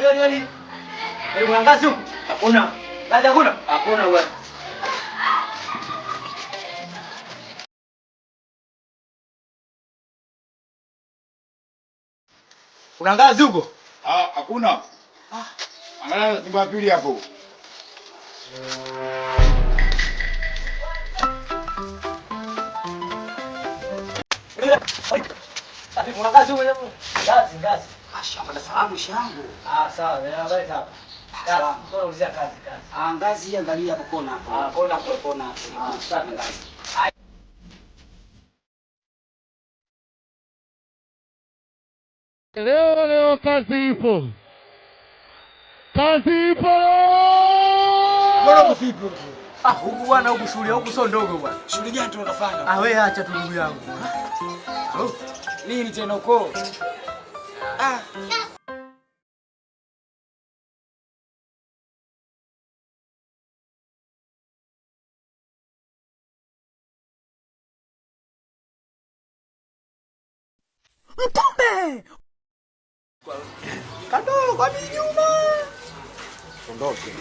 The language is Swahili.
Yoni. Kuna ngazi huko? Hakuna. Ngazi hakuna? Hakuna bwana. Kuna ngazi huko? Hakuna. Angalia nyumba pili hapo. Kuna ngazi huko jamaa. Ngazi. Shamba la salamu shangu. Sawa, habari sawa. Sawa, kwa ulizia kazi. Ngazi angalia hapo kona hapo. Kona hapo. Sawa ngazi. Leo kazi ipo. Bora kusipo. Huku bwana, huku shule huku sio ndogo bwana. Shughuli gani tunafanya? Wewe acha tu ndugu yangu. Nini tena uko? Mtume! Kando kwa nyuma. Ondoke.